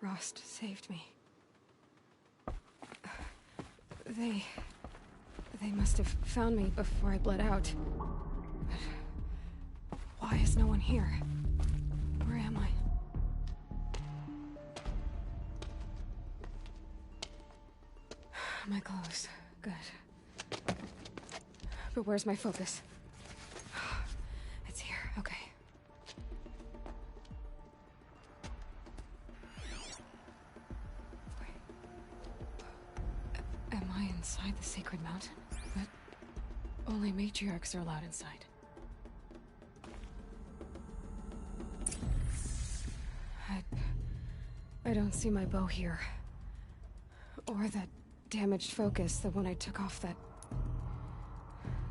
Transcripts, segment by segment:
Rost saved me. They must have found me before I bled out. But why is no one here? Where am I? My clothes. Good. But where's my focus? It's here. Okay. Am I inside the Sacred Mountain? But only matriarchs are allowed inside. I don't see my bow here. Or that damaged focus, the one I took off that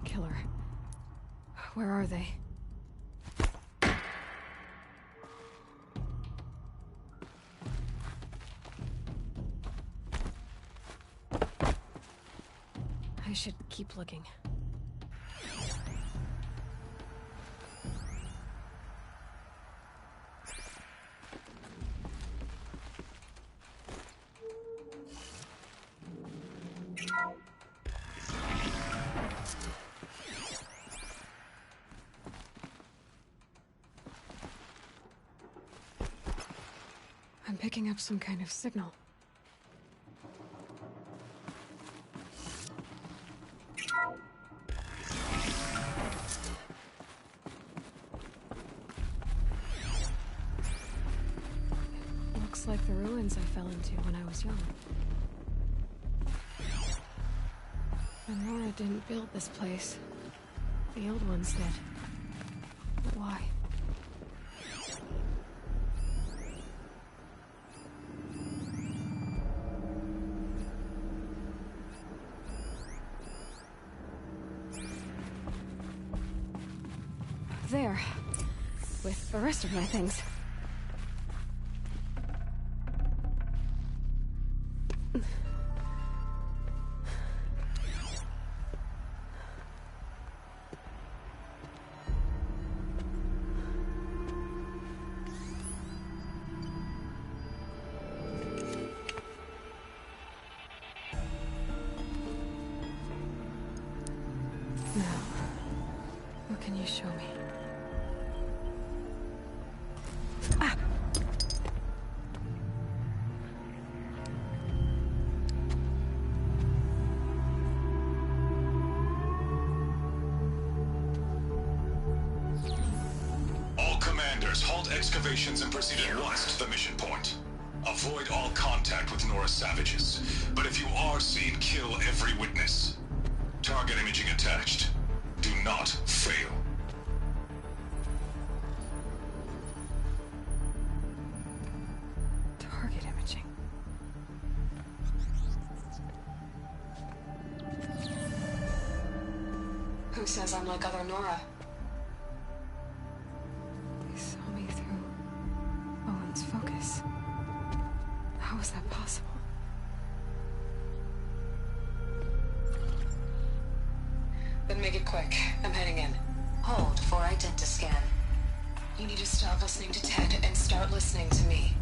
killer. Where are they? I should keep looking. I'm picking up some kind of signal. Looks like the ruins I fell into when I was young. Nora didn't build this place. The old ones did. But why? There. With the rest of my things. Now, what can you show me? Ah! All commanders, halt excavations and proceed at once to the mission point. Avoid all contact with Nora savages, but if you are seen, kill every witness. Target imaging attached. Do not fail. Target imaging. Who says I'm like other Nora? They saw me through Owen's focus. How is that possible? Then make it quick. I'm heading in. Hold for identiscan. You need to stop listening to Ted and start listening to me.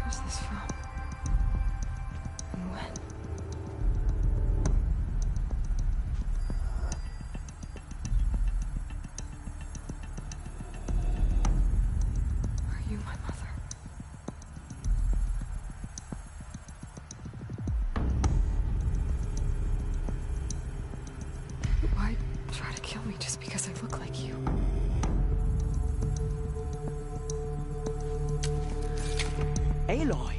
Where's this from? And when? Are you my mother? Why try to kill me just because I look like you? Aloy,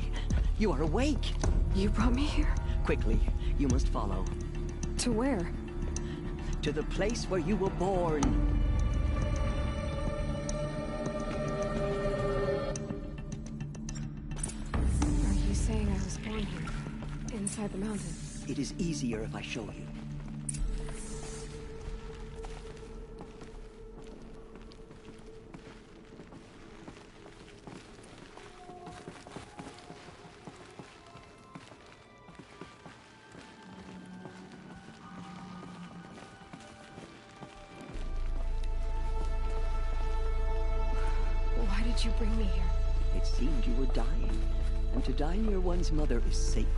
you are awake. You brought me here? Quickly, you must follow. To where? To the place where you were born. Are you saying I was born here? Inside the mountain? It is easier if I show you. Why did you bring me here? It seemed you were dying, and to die near one's mother is sacred.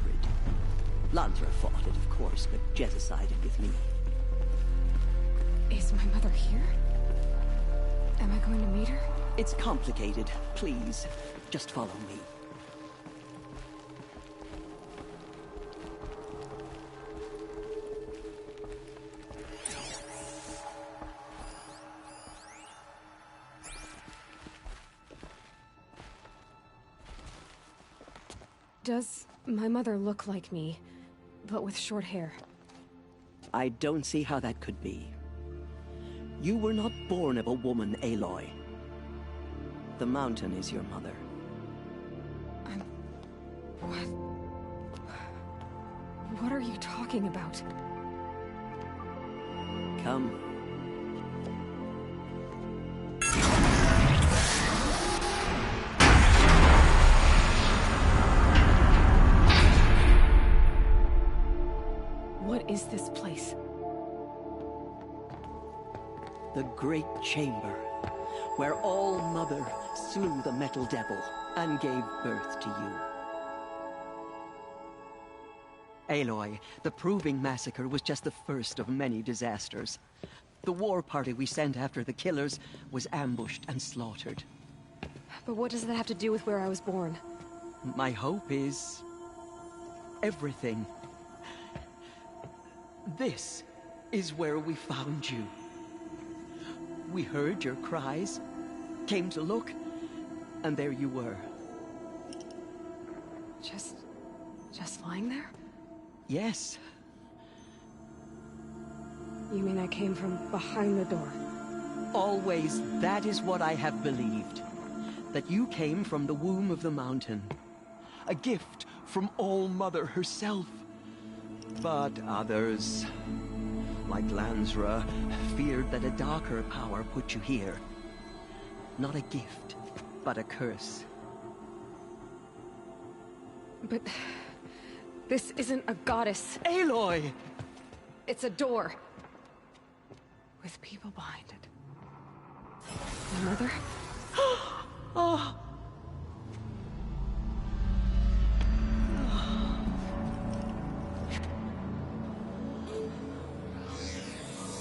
Lansra fought it, of course, but Jezza sided with me. Is my mother here? Am I going to meet her? It's complicated. Please, just follow me. Does my mother look like me, but with short hair? I don't see how that could be. You were not born of a woman, Aloy. The mountain is your mother. What? What are you talking about? Come. What is this place? The Great Chamber, where All-Mother slew the Metal Devil and gave birth to you. Aloy, the Proving Massacre was just the first of many disasters. The war party we sent after the killers was ambushed and slaughtered. But what does that have to do with where I was born? My hope is... everything. This is where we found you. We heard your cries, came to look, and there you were. Just lying there? Yes. You mean I came from behind the door? Always, that is what I have believed. That you came from the womb of the mountain. A gift from All-Mother herself. But others, like Lansra, feared that a darker power put you here. Not a gift, but a curse. But... this isn't a goddess. Aloy! It's a door. With people behind it. My mother? Oh!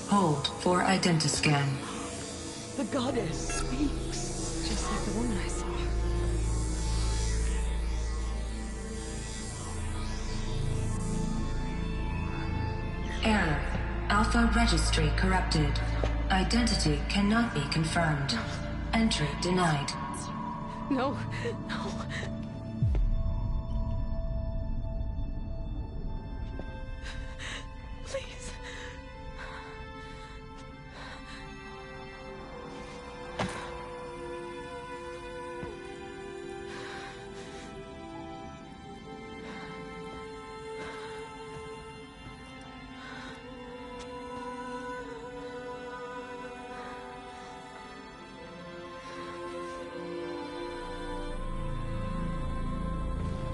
Hold for identiscan. The goddess speaks. Just like the woman I saw. Error. Alpha registry corrupted. Identity cannot be confirmed. Entry denied. No, no. Please.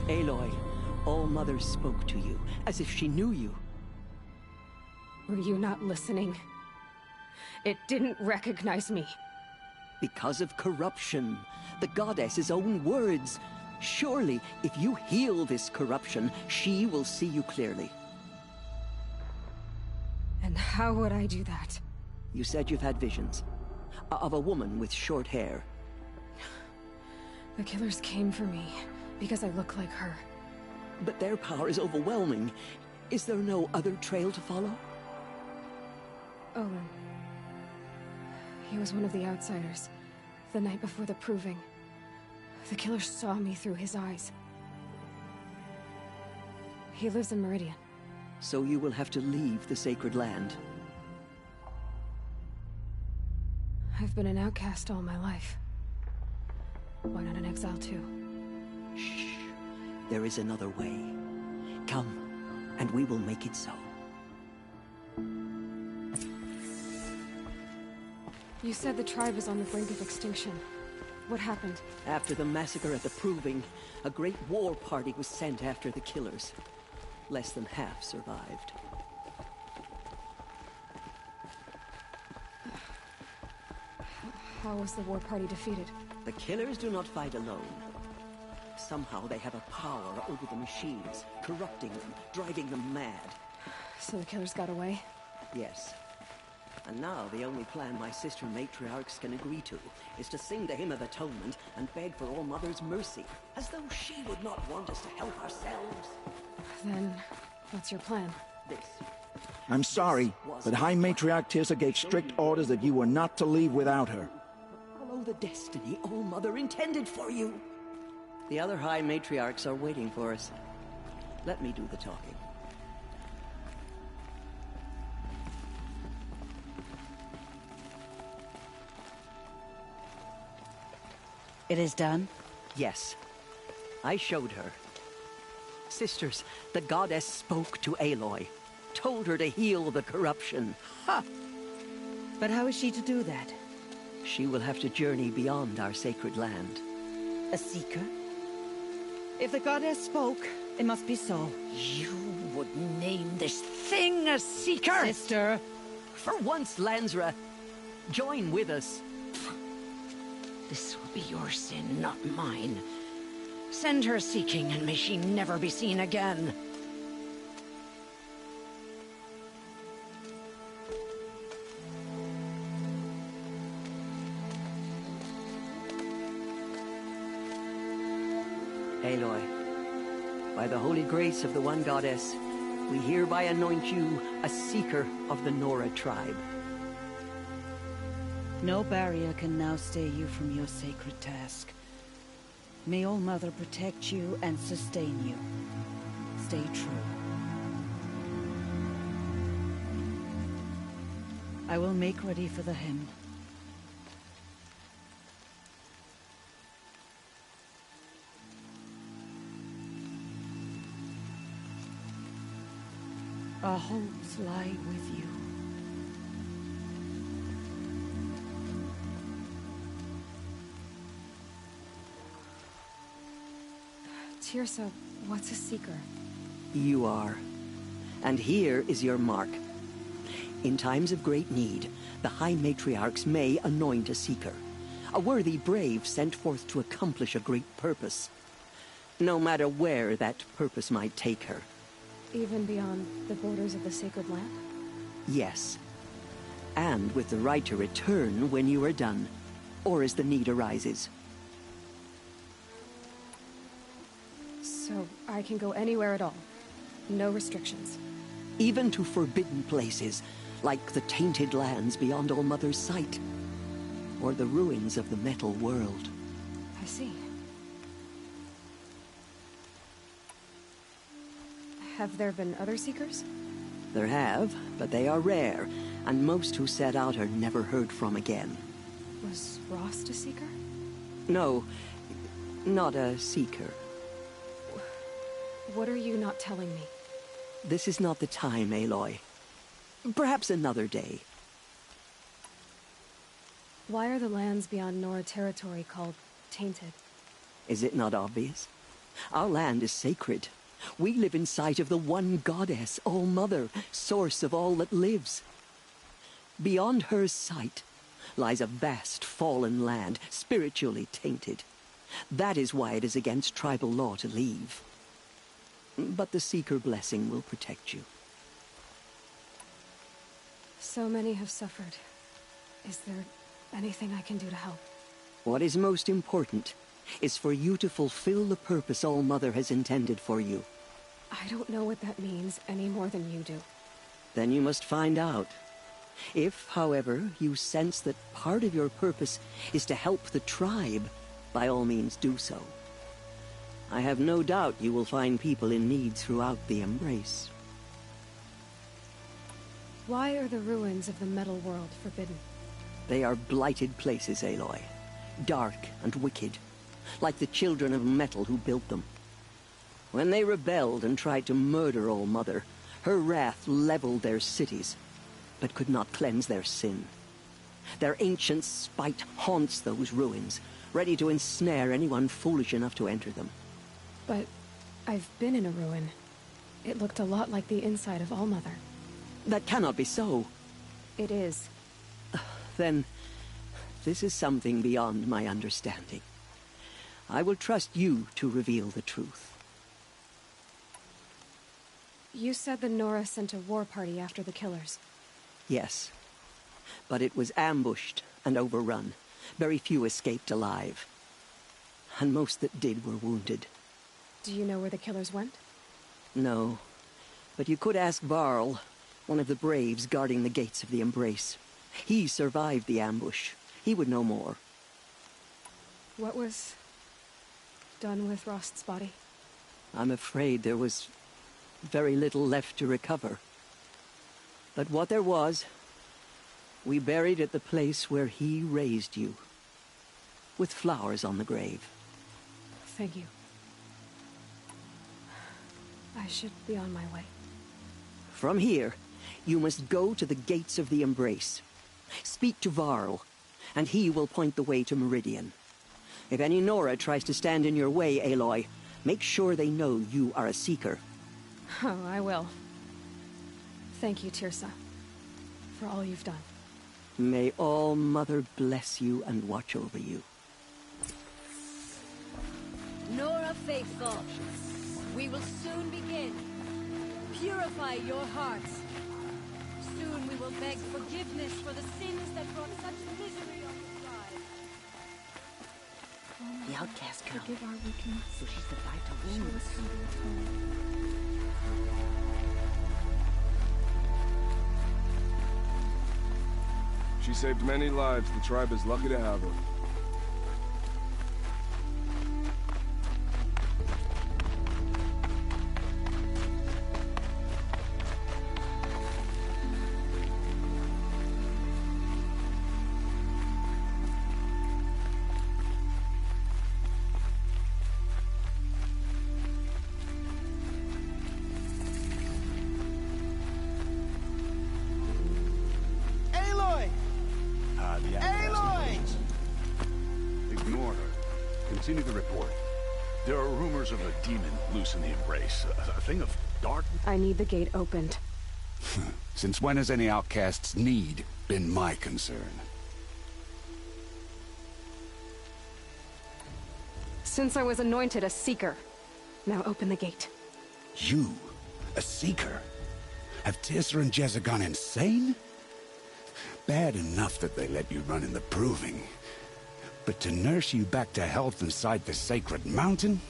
Aloy, All-Mother spoke to you, as if she knew you. Were you not listening? It didn't recognize me. Because of corruption. The goddess's own words. Surely, if you heal this corruption, she will see you clearly. And how would I do that? You said you've had visions. Of a woman with short hair. The killers came for me because I look like her. But their power is overwhelming. Is there no other trail to follow? Olin. He was one of the outsiders. The night before the Proving. The killer saw me through his eyes. He lives in Meridian. So you will have to leave the sacred land. I've been an outcast all my life. Why not an exile too? Shh. There is another way. Come, and we will make it so. You said the tribe is on the brink of extinction. What happened? After the massacre at the Proving, a great war party was sent after the killers. Less than half survived. How was the war party defeated? The killers do not fight alone. Somehow they have a power over the machines, corrupting them, driving them mad. So the killers got away? Yes. And now the only plan my sister matriarchs can agree to is to sing the Hymn of Atonement and beg for All Mother's mercy, as though she would not want us to help ourselves. Then, what's your plan? This. I'm sorry, but High Matriarch Tirsa gave strict orders that you were not to leave without her. Follow the destiny All Mother intended for you. The other High Matriarchs are waiting for us. Let me do the talking. It is done? Yes. I showed her. Sisters, the goddess spoke to Aloy. Told her to heal the corruption. Ha! But how is she to do that? She will have to journey beyond our sacred land. A seeker? If the goddess spoke, it must be so. You would name this thing a seeker? Sister! For once, Lansra, join with us. This will be your sin, not mine. Send her seeking, and may she never be seen again. Aloy, by the holy grace of the One Goddess, we hereby anoint you a seeker of the Nora tribe. No barrier can now stay you from your sacred task. May All Mother protect you and sustain you. Stay true. I will make ready for the hymn. Our hopes lie with you. Tirsa, what's a seeker? You are. And here is your mark. In times of great need, the High Matriarchs may anoint a seeker. A worthy brave sent forth to accomplish a great purpose. No matter where that purpose might take her. Even beyond the borders of the sacred land? Yes. And with the right to return when you are done, or as the need arises. So I can go anywhere at all? No restrictions? Even to forbidden places, like the tainted lands beyond All Mother's sight. Or the ruins of the metal world. I see. Have there been other seekers? There have, but they are rare, and most who set out are never heard from again. Was Rost a seeker? No, not a seeker. What are you not telling me? This is not the time, Aloy. Perhaps another day. Why are the lands beyond Nora territory called tainted? Is it not obvious? Our land is sacred. We live in sight of the One Goddess, All Mother, source of all that lives. Beyond her sight lies a vast fallen land, spiritually tainted. That is why it is against tribal law to leave. But the Seeker blessing will protect you. So many have suffered. Is there anything I can do to help? What is most important is for you to fulfill the purpose All Mother has intended for you. I don't know what that means any more than you do. Then you must find out. If, however, you sense that part of your purpose is to help the tribe, by all means do so. I have no doubt you will find people in need throughout the Embrace. Why are the ruins of the metal world forbidden? They are blighted places, Aloy. Dark and wicked, like the children of metal who built them. When they rebelled and tried to murder All Mother, her wrath leveled their cities, but could not cleanse their sin. Their ancient spite haunts those ruins, ready to ensnare anyone foolish enough to enter them. But I've been in a ruin. It looked a lot like the inside of All Mother. That cannot be so. It is. Then this is something beyond my understanding. I will trust you to reveal the truth. You said the Nora sent a war party after the killers. Yes. But it was ambushed and overrun. Very few escaped alive. And most that did were wounded. Do you know where the killers went? No. But you could ask Varl, one of the braves guarding the gates of the Embrace. He survived the ambush. He would know more. What was done with Rost's body? I'm afraid there was very little left to recover. But what there was, we buried at the place where he raised you, with flowers on the grave. Thank you. I should be on my way. From here, you must go to the gates of the Embrace. Speak to Varl, and he will point the way to Meridian. If any Nora tries to stand in your way, Aloy, make sure they know you are a Seeker. Oh, I will. Thank you, Teersa, for all you've done. May All Mother bless you and watch over you. Nora Faithful, we will soon begin. Purify your hearts. Soon we will beg forgiveness for the sins that brought such misery on the tribe. The outcast girl. Forgive our weakness. So she's the vital Show wound. us how to atone. She saved many lives. The tribe is lucky to have her. Ignore her. Continue the report. There are rumors of a demon loose in the Embrace. A thing of darkness. I need the gate opened. Since when has any outcast's need been my concern? Since I was anointed a Seeker. Now open the gate. You? A Seeker? Have Teersa and Jezza gone insane? Bad enough that they let you run in the Proving. But to nurse you back to health inside the Sacred Mountain?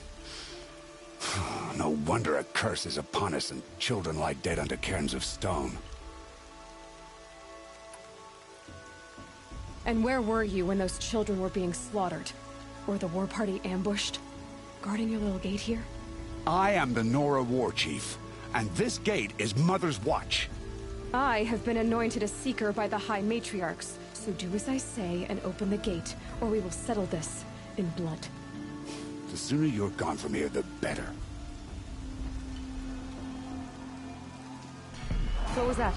No wonder a curse is upon us and children lie dead under cairns of stone. And where were you when those children were being slaughtered? Or the war party ambushed? Guarding your little gate here? I am the Nora War Chief, and this gate is Mother's watch. I have been anointed a Seeker by the High Matriarchs, so do as I say and open the gate, or we will settle this in blood. The sooner you're gone from here, the better. What was that?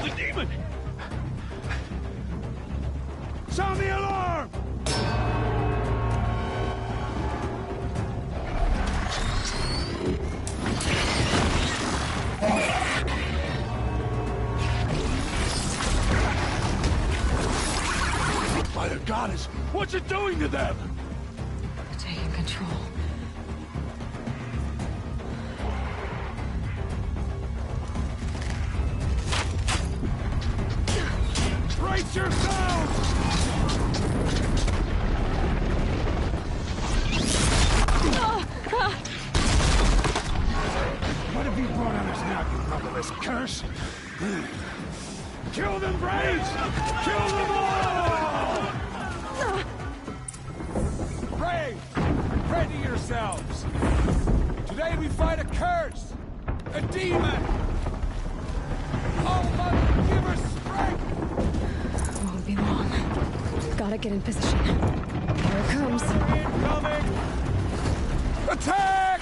The demon! Sound the alarm! By the goddess, what's it doing to them? Taking control. Brace yourselves! What have you brought on us now, you motherless curse? Kill them, Braves! Kill them all! Braves, ready yourselves! Today we fight a curse! A demon! Oh, Mother, give her strength! Won't be long. Gotta get in position. Here it comes. Incoming! Attack!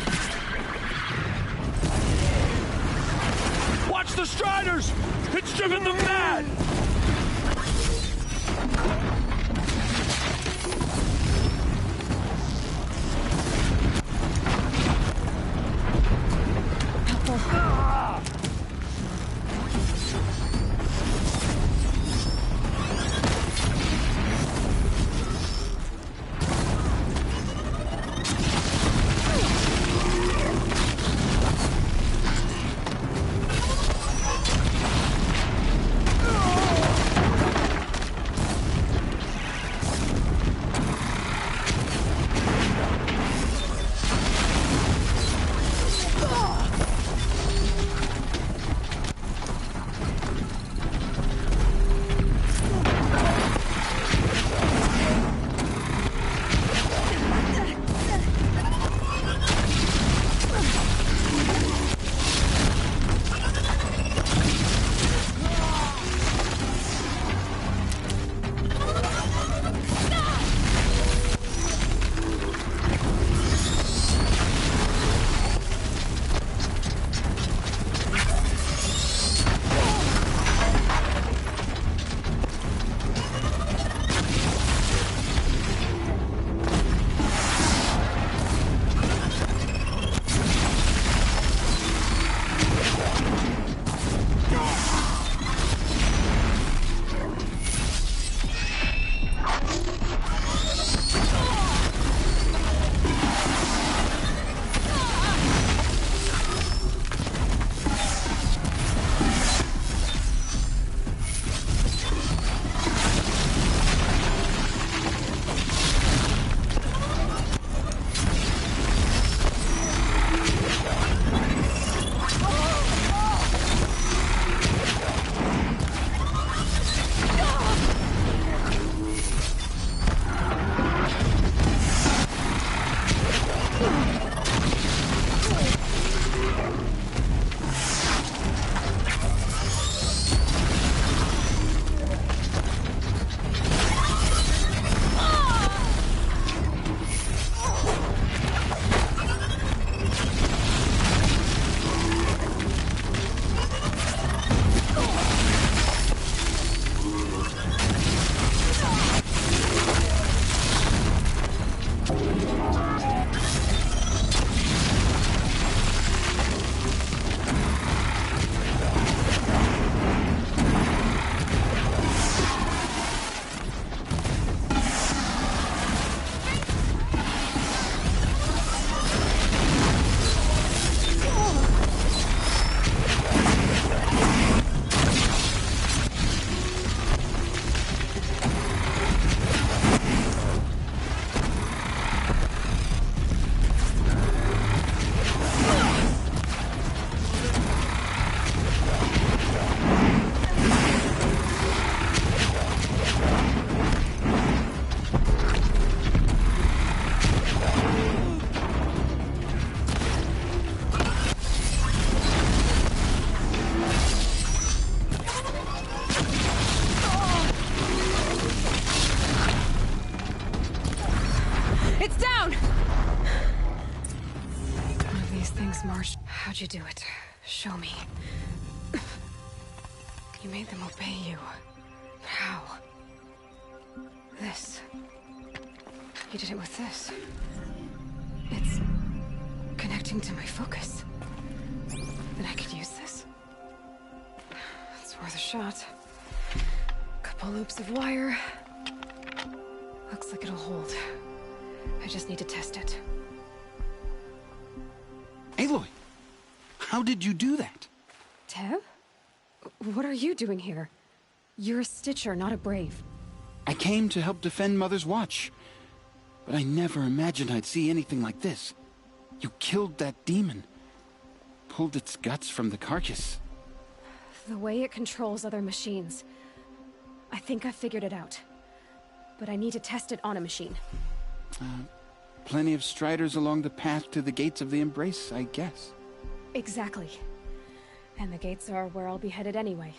Watch the Striders! It's driven them mad! How'd you do it? Show me. You made them obey you. How? This. You did it with this. It's connecting to my focus. Then I could use this. It's worth a shot. Couple loops of wire. Looks like it'll hold. I just need to test it. Aloy, how did you do that? Teb? What are you doing here? You're a Stitcher, not a Brave. I came to help defend Mother's Watch, but I never imagined I'd see anything like this. You killed that demon, pulled its guts from the carcass. The way it controls other machines. I think I figured it out. But I need to test it on a machine. Plenty of Striders along the path to the gates of the Embrace, I guess. Exactly. And the gates are where I'll be headed anyway.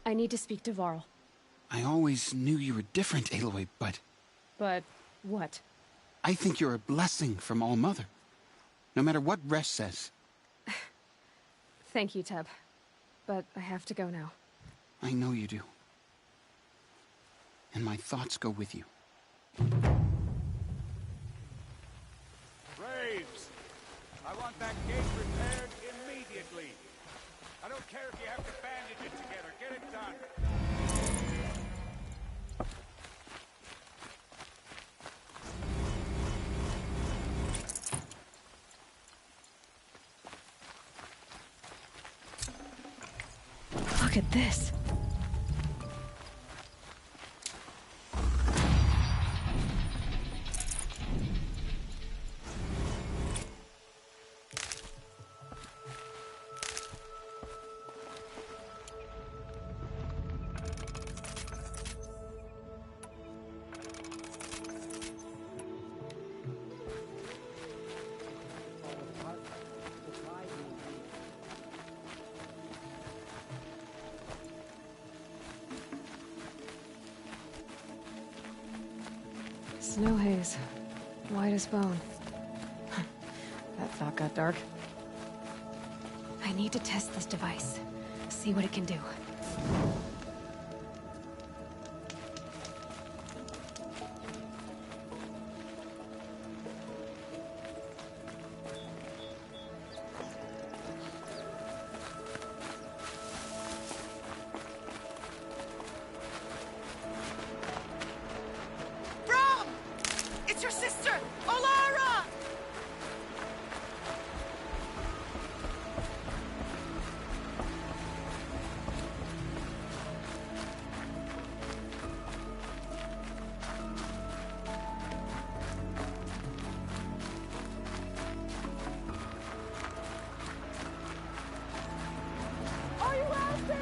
I need to speak to Varl. I always knew you were different, Aloy, but... But what? I think you're a blessing from All-Mother. No matter what Resh says. Thank you, Teb. but I have to go now. I know you do. And my thoughts go with you. Braves! I want that gate repaired immediately. I don't care if you have to bandage it together. Get it done. Look at this. Snow haze. White as bone. That thought got dark. I need to test this device. See what it can do. It's your sister, Olara! Are you out there?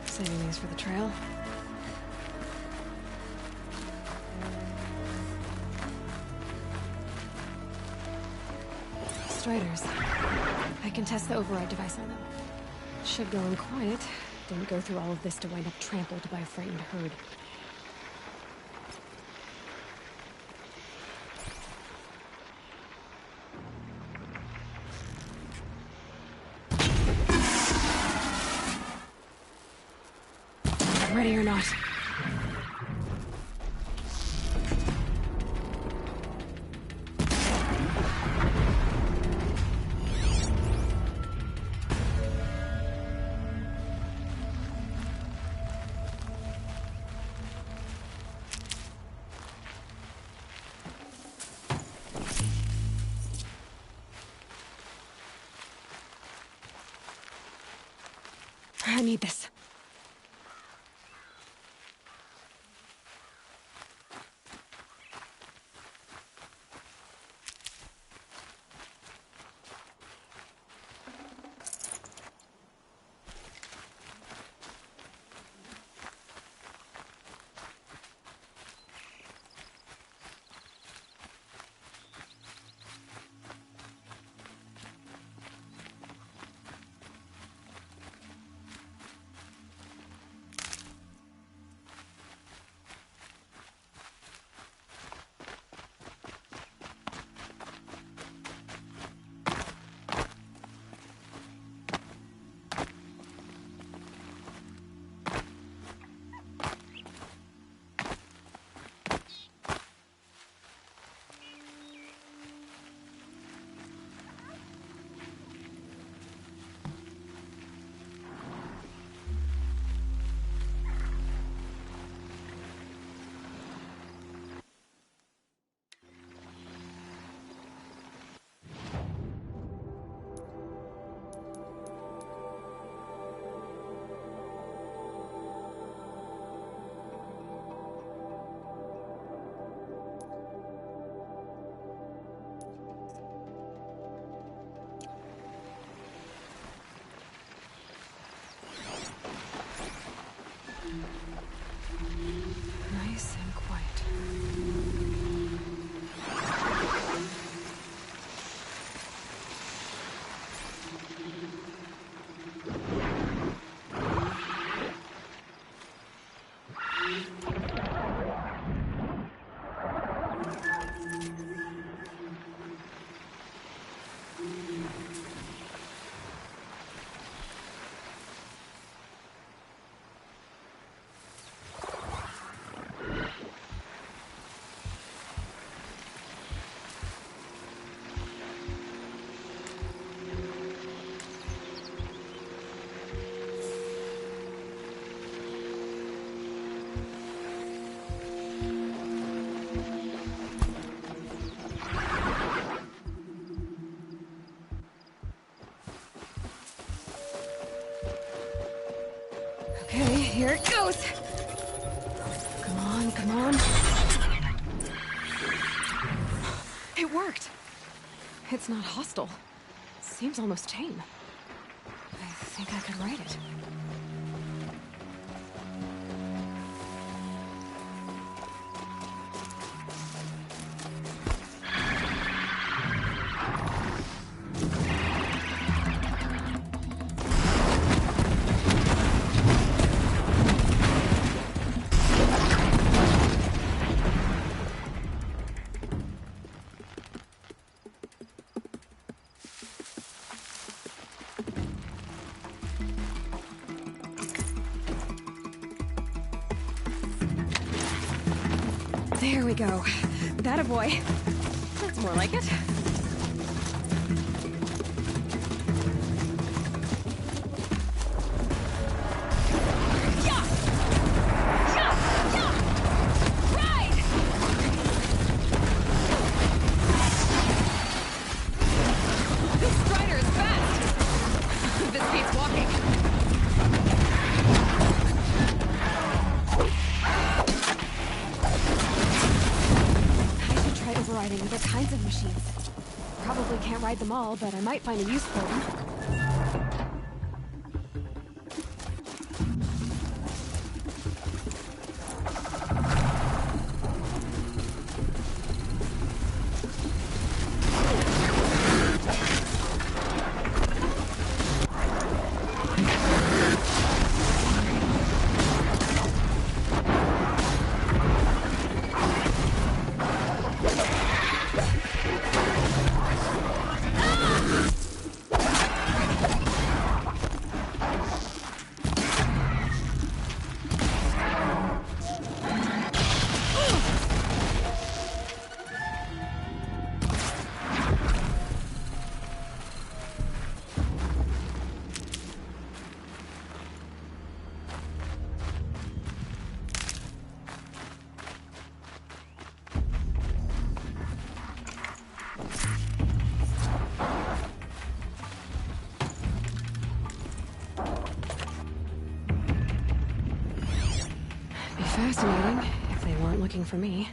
Saving these for the trail. Striders. I can test the override device on them. Should go in quiet. Didn't go through all of this to wind up trampled by a frightened herd. Ready or not. I need this. it goes! Come on, come on. It worked. It's not hostile. Seems almost tame. I think I could ride it. There we go. That a boy. That's more like it. Ride! This strider is fast! This beats walking. I should try overriding other kinds of machines. Probably can't ride them all, but I might find a use for them. Fascinating, if they weren't looking for me.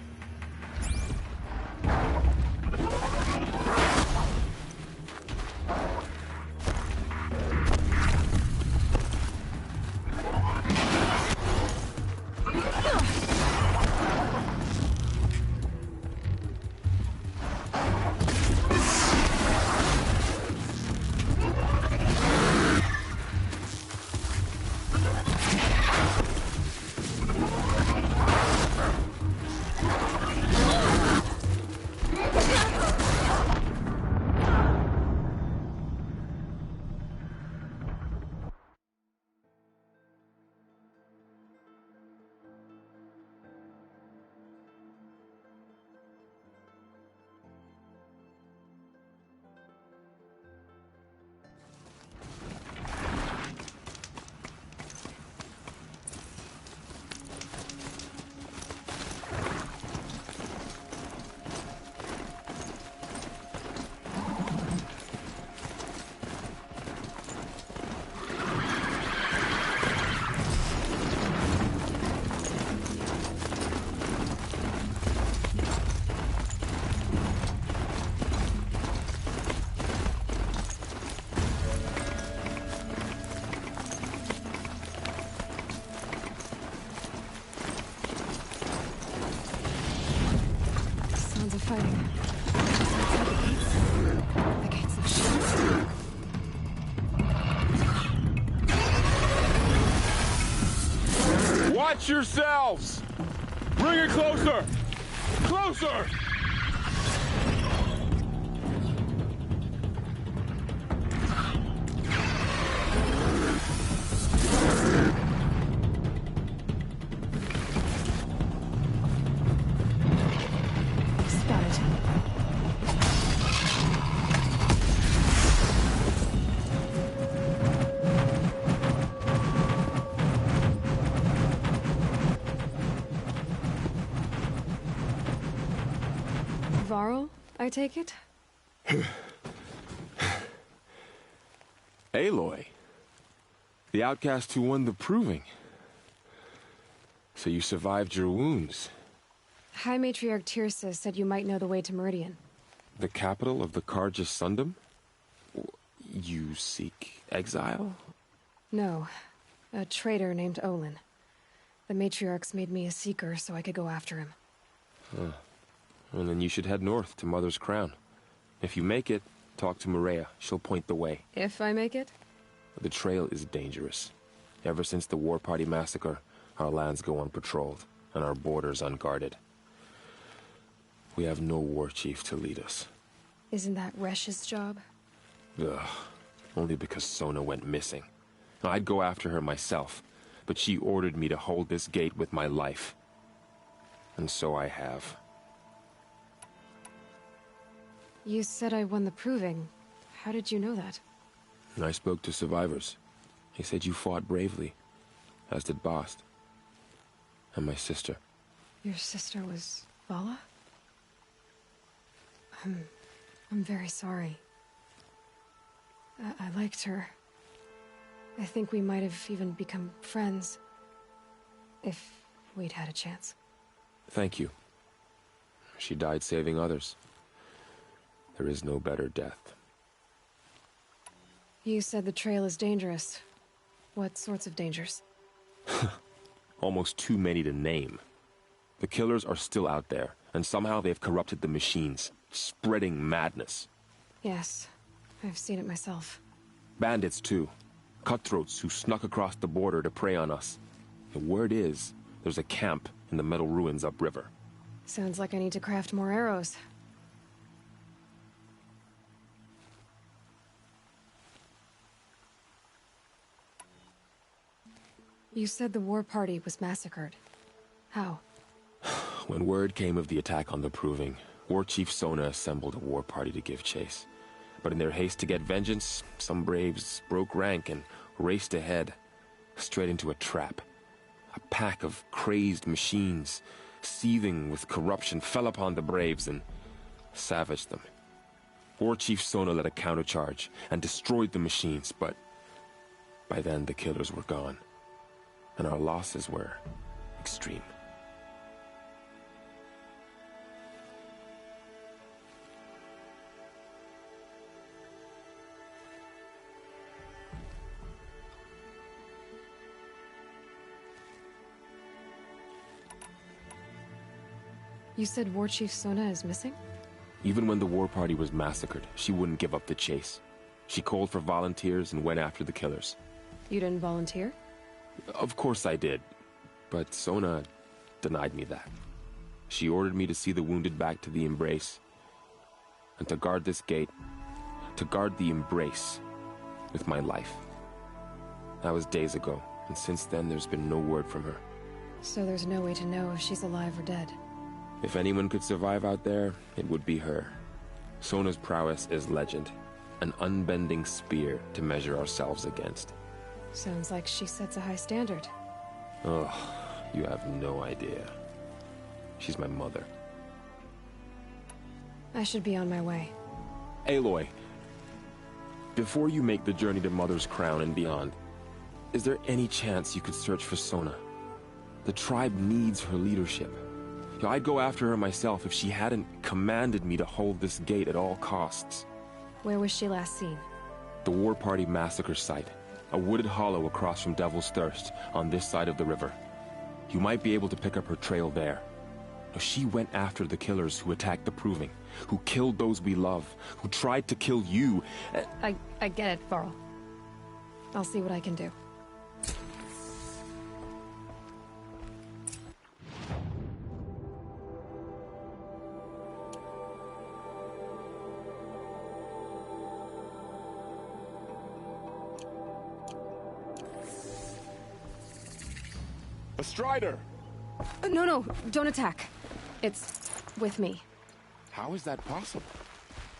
Sounds of fighting. The gates are shut. Watch yourselves! Bring it closer! Closer! Varl, I take it? Aloy. The outcast who won the proving. So you survived your wounds. High Matriarch Tirsa said you might know the way to Meridian. The capital of the Carja Sundom? You seek exile? No. A traitor named Olin. The Matriarchs made me a seeker so I could go after him. Huh. Well, then you should head north to Mother's Crown. If you make it, talk to Maria. She'll point the way. If I make it? The trail is dangerous. Ever since the War Party massacre, our lands go unpatrolled, and our borders unguarded. We have no war chief to lead us. Isn't that Resh's job? Ugh. Only because Sona went missing. I'd go after her myself, but she ordered me to hold this gate with my life. And so I have. You said I won the proving. How did you know that? I spoke to survivors. They said you fought bravely, as did Bast. And my sister. Your sister was Vala? I'm very sorry. I liked her. I think we might have even become friends. If we'd had a chance. Thank you. She died saving others. There is no better death. You said the trail is dangerous. What sorts of dangers? Almost too many to name. The killers are still out there, and somehow they've corrupted the machines, spreading madness. Yes, I've seen it myself. Bandits, too. Cutthroats who snuck across the border to prey on us. The word is, there's a camp in the metal ruins upriver. Sounds like I need to craft more arrows. You said the war party was massacred. How? When word came of the attack on the Proving, War Chief Sona assembled a war party to give chase. But in their haste to get vengeance, some braves broke rank and raced ahead, straight into a trap. A pack of crazed machines, seething with corruption, fell upon the braves and savaged them. War Chief Sona led a countercharge and destroyed the machines, but by then the killers were gone, and our losses were extreme. You said War Chief Sona is missing? Even when the war party was massacred, she wouldn't give up the chase. She called for volunteers and went after the killers. You didn't volunteer? Of course I did, but Sona denied me that. She ordered me to see the wounded back to the Embrace, and to guard this gate, to guard the Embrace with my life. That was days ago, and since then there's been no word from her. So there's no way to know if she's alive or dead. If anyone could survive out there, it would be her. Sona's prowess is legend, an unbending spear to measure ourselves against. Sounds like she sets a high standard. Oh, you have no idea. She's my mother. I should be on my way. Aloy, before you make the journey to Mother's Crown and beyond, is there any chance you could search for Sona? The tribe needs her leadership. I'd go after her myself if she hadn't commanded me to hold this gate at all costs. Where was she last seen? The War Party massacre site. A wooded hollow across from Devil's Thirst, on this side of the river. You might be able to pick up her trail there. She went after the killers who attacked the Proving, who killed those we love, who tried to kill you. I get it, Varl. I'll see what I can do. A Strider! No, don't attack. It's with me. How is that possible?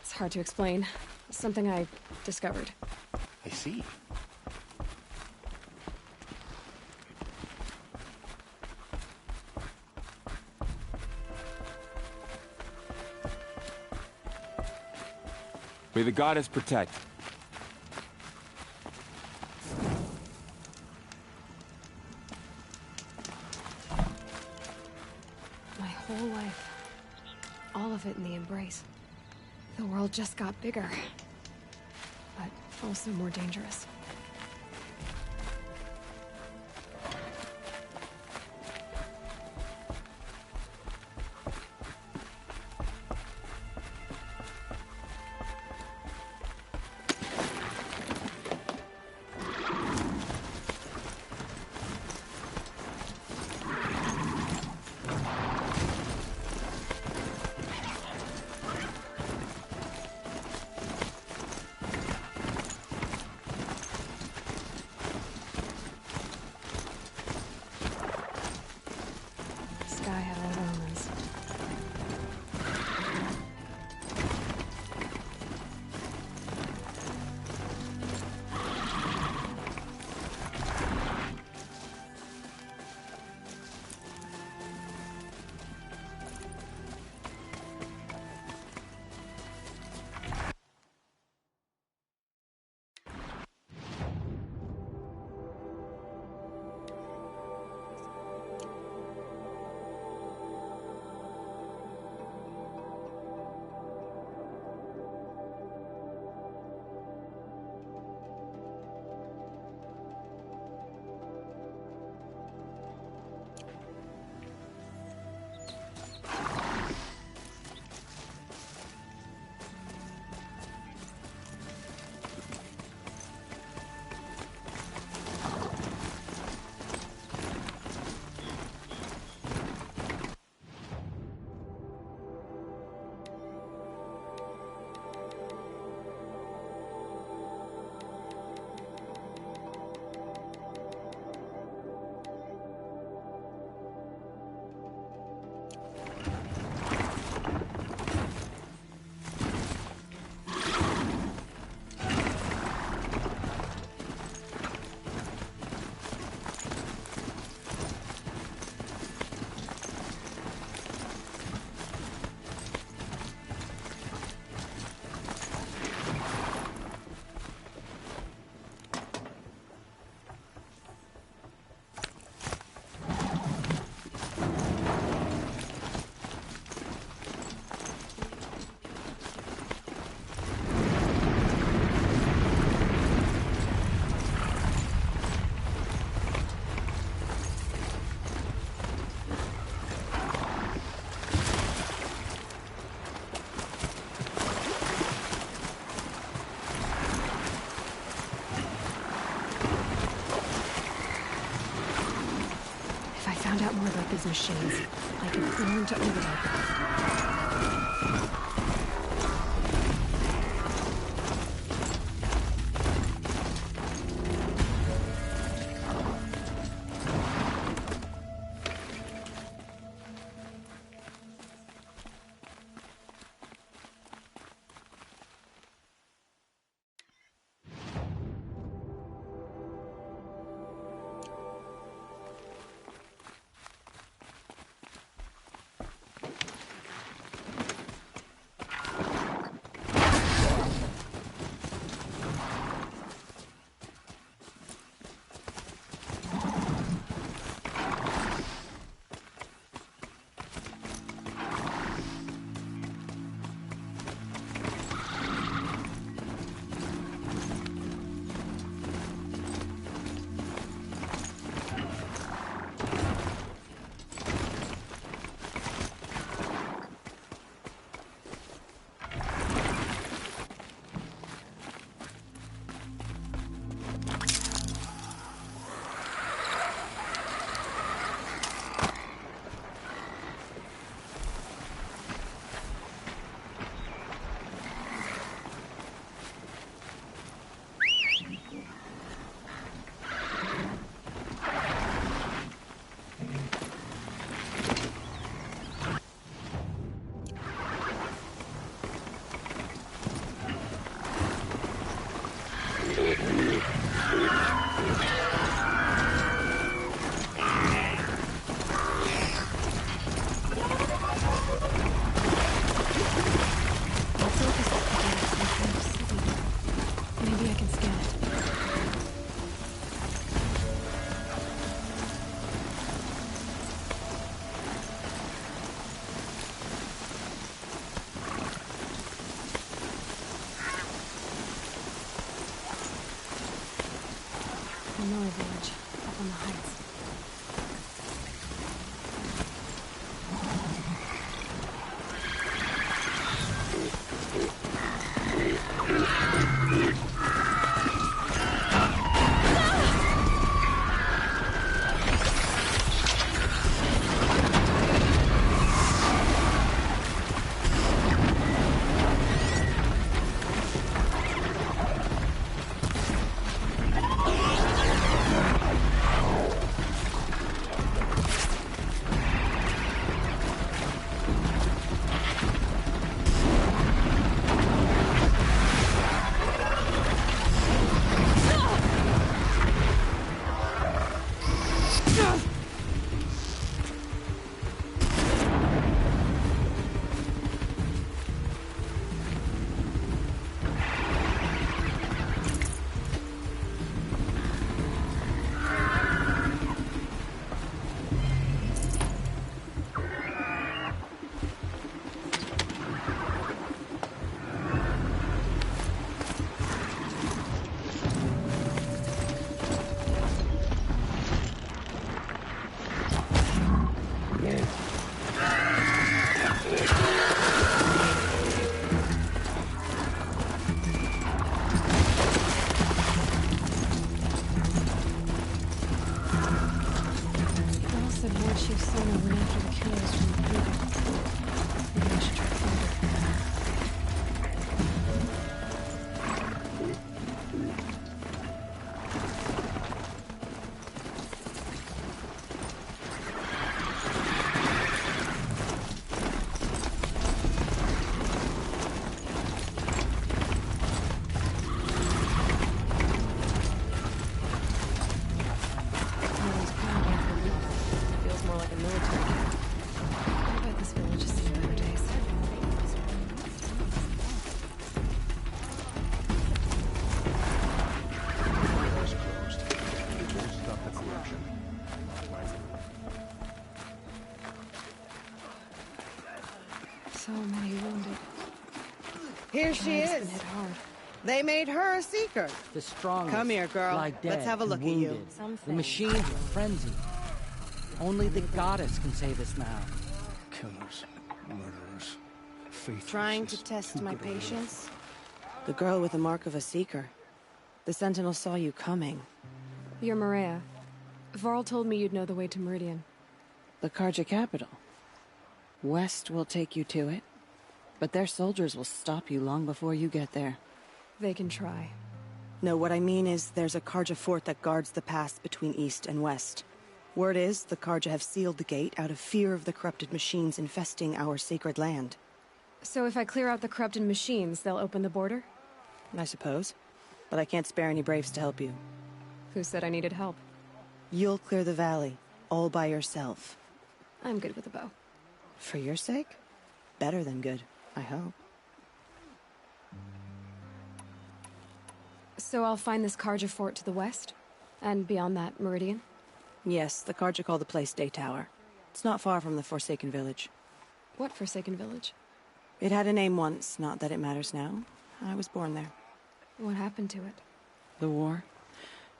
It's hard to explain. Something I discovered. I see. May the goddess protect. My whole life. All of it in the Embrace. The world just got bigger. But also more dangerous. Sky had all omens. Found out more about these machines. I can learn to override them. after the killers from the Proving. Maybe I should try to find her. So many wounded. Here she Has is. been hit hard. They made her a seeker. The strongest. Come here, girl. Lie dead Let's have a look and at you. wounded. The machines are frenzied. Only the goddess can save us now. Killers, murderers, faithless. Trying to test my two-girl. patience? The girl with the mark of a seeker. The Sentinel saw you coming. You're Maria. Varl told me you'd know the way to Meridian. The Carja capital. West will take you to it, but their soldiers will stop you long before you get there. They can try. No, what I mean is there's a Carja fort that guards the pass between East and West. Word is the Carja have sealed the gate out of fear of the corrupted machines infesting our sacred land. So if I clear out the corrupted machines, they'll open the border? I suppose. But I can't spare any braves to help you. Who said I needed help? You'll clear the valley, all by yourself. I'm good with a bow. For your sake? Better than good, I hope. So I'll find this Carja fort to the west? And beyond that, Meridian? Yes, the Carja call the place Day Tower. It's not far from the Forsaken Village. What Forsaken Village? It had a name once, not that it matters now. I was born there. What happened to it? The war.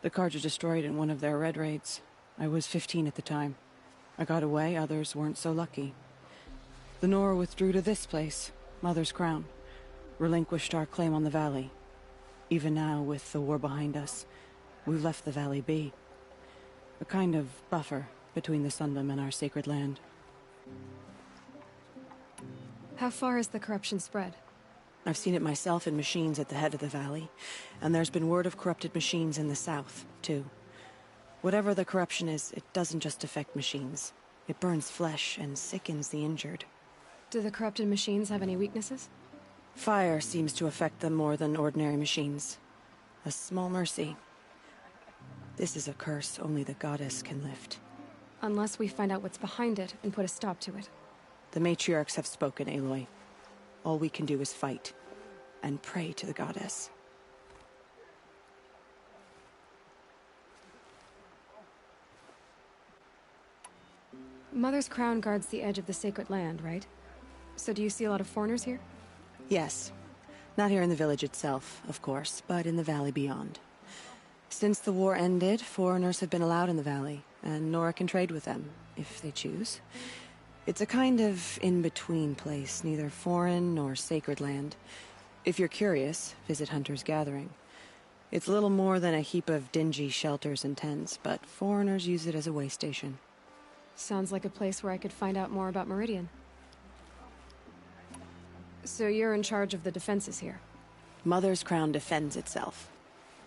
The Carja destroyed it in one of their red raids. I was 15 at the time. I got away, others weren't so lucky. The Nora withdrew to this place, Mother's Crown. Relinquished our claim on the valley. Even now, with the war behind us, we've left the valley be. A kind of buffer between the Sundom and our sacred land. How far has the corruption spread? I've seen it myself in machines at the head of the valley, and there's been word of corrupted machines in the south, too. Whatever the corruption is, it doesn't just affect machines. It burns flesh and sickens the injured. Do the corrupted machines have any weaknesses? Fire seems to affect them more than ordinary machines. A small mercy. This is a curse only the goddess can lift. Unless we find out what's behind it and put a stop to it. The matriarchs have spoken, Aloy. All we can do is fight, and pray to the goddess. Mother's Crown guards the edge of the sacred land, right? So do you see a lot of foreigners here? Yes. Not here in the village itself, of course, but in the valley beyond. Since the war ended, foreigners have been allowed in the valley, and Nora can trade with them, if they choose. It's a kind of in-between place, neither foreign nor sacred land. If you're curious, visit Hunter's Gathering. It's little more than a heap of dingy shelters and tents, but foreigners use it as a way station. Sounds like a place where I could find out more about Meridian. So you're in charge of the defenses here? Mother's Crown defends itself.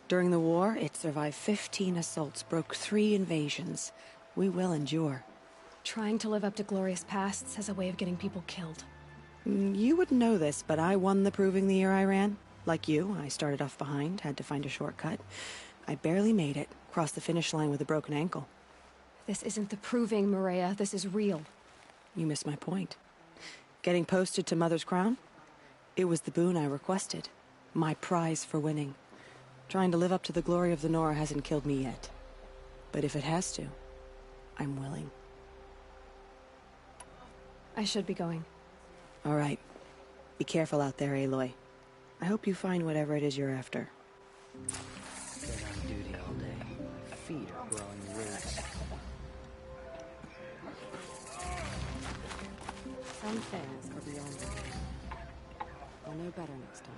During the war, it survived 15 assaults, broke 3 invasions. We will endure. Trying to live up to glorious pasts has a way of getting people killed. You wouldn't know this, but I won the Proving the year I ran. Like you, I started off behind, had to find a shortcut. I barely made it, crossed the finish line with a broken ankle. This isn't the Proving, Maria. This is real. You missed my point. Getting posted to Mother's Crown? It was the boon I requested. My prize for winning. Trying to live up to the glory of the Nora hasn't killed me yet. But if it has to, I'm willing. I should be going. All right. Be careful out there, Aloy. I hope you find whatever it is you're after. Been on duty all day. My feet are growing roots. Some things are beyond me. I'll know better next time.